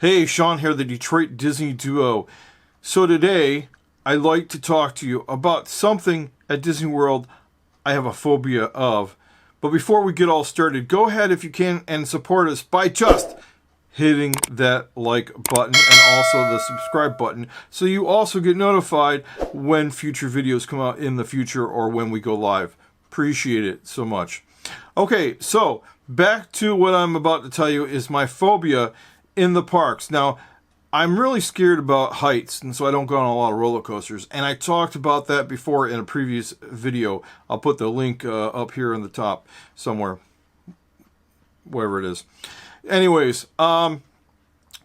Hey, Sean here, the Detroit Disney Duo. So today, I'd like to talk to you about something at Disney World I have a phobia of. But before we get all started, go ahead if you can and support us by just hitting that like button and also the subscribe button so you also get notified when future videos come out in the future or when we go live. Appreciate it so much. Okay, so back to what I'm about to tell you is my phobia in the parks. Now, I'm really scared about heights, and so I don't go on a lot of roller coasters. And I talked about that before in a previous video. I'll put the link up here in the top somewhere, wherever it is. Anyways,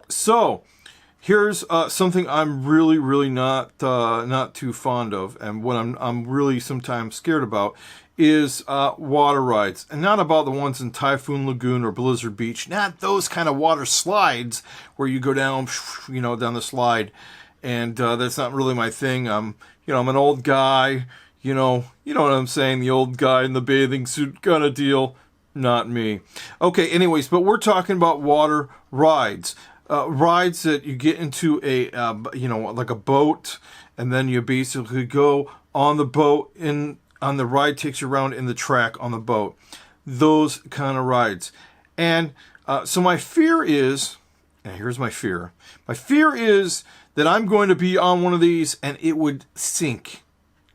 so here's something I'm really not too fond of, and what I'm really sometimes scared about is water rides, and not about the ones in Typhoon Lagoon or Blizzard Beach, not those kind of water slides where you go down, down the slide, and that's not really my thing. I'm an old guy, you know what I'm saying, the old guy in the bathing suit kind of deal. Not me. Okay, anyways, but we're talking about water rides. Rides that you get into a, like a boat, and then you basically go on the boat on the ride takes you around in the track on the boat. Those kind of rides. And so my fear is, and here's my fear. My fear is that I'm going to be on one of these and it would sink.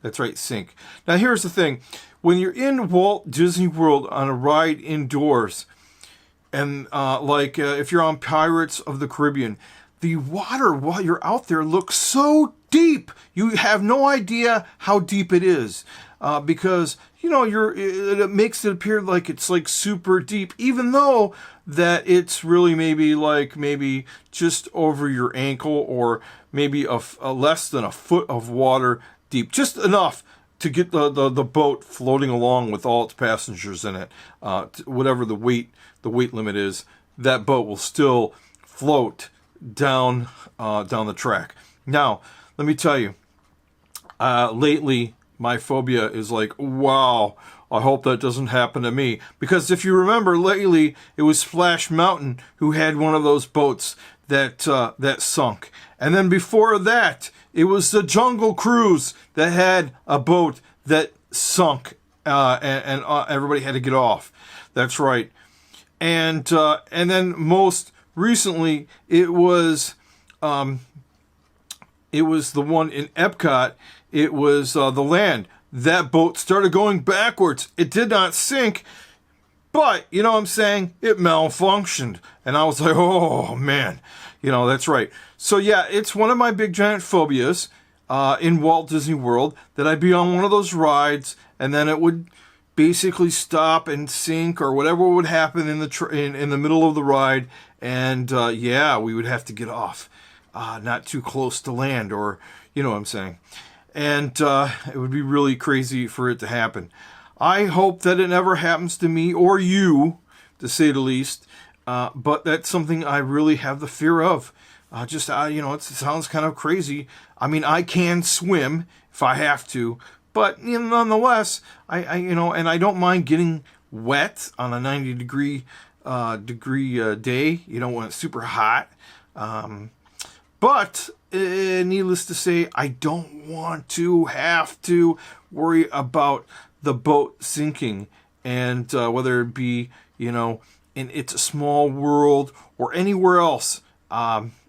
That's right, sink. Now here's the thing. When you're in Walt Disney World on a ride indoors, and if you're on Pirates of the Caribbean, the water while you're out there looks so deep. You have no idea how deep it is. Because it makes it appear like it's like super deep, even though that it's really maybe just over your ankle, or maybe a less than a foot of water deep, just enough to get the boat floating along with all its passengers in it. Whatever the weight limit is, that boat will still float down the track. Now, let me tell you, lately, my phobia is like, wow, I hope that doesn't happen to me. Because if you remember, lately, it was Splash Mountain who had one of those boats that sunk. And then before that, it was the Jungle Cruise that had a boat that sunk. And everybody had to get off. That's right. And then most recently, it was the one in Epcot. It was the Land. That boat started going backwards. It did not sink, but, you know what I'm saying, it malfunctioned. And I was like, oh, man. That's right. So, yeah, it's one of my big giant phobias in Walt Disney World, that I'd be on one of those rides, and then it would basically stop and sink, or whatever would happen in the middle of the ride, and, we would have to get off. Not too close to land, or, you know what I'm saying. And it would be really crazy for it to happen. I hope that it never happens to me or you, to say the least. But that's something I really have the fear of. It sounds kind of crazy. I mean, I can swim if I have to, but nonetheless, and I don't mind getting wet on a 90-degree day. When it's super hot. But needless to say, I don't want to have to worry about the boat sinking, and whether it be, in It's a Small World or anywhere else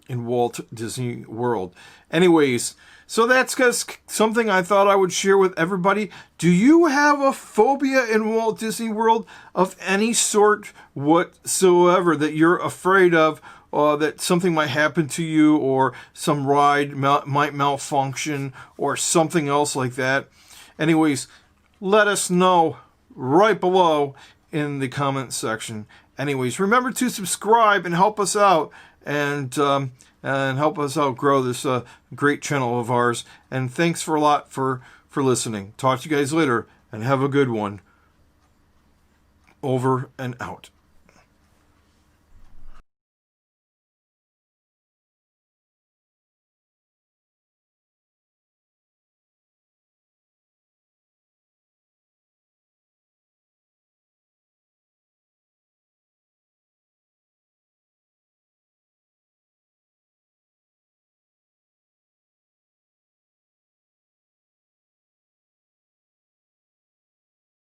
in Walt Disney World. Anyways, so that's just something I thought I would share with everybody. Do you have a phobia in Walt Disney World of any sort whatsoever that you're afraid of? That something might happen to you, or some ride might malfunction, or something else like that. Anyways, let us know right below in the comment section. Anyways, remember to subscribe and help us out, and help us out grow this great channel of ours. And thanks a lot for listening. Talk to you guys later, and have a good one. Over and out.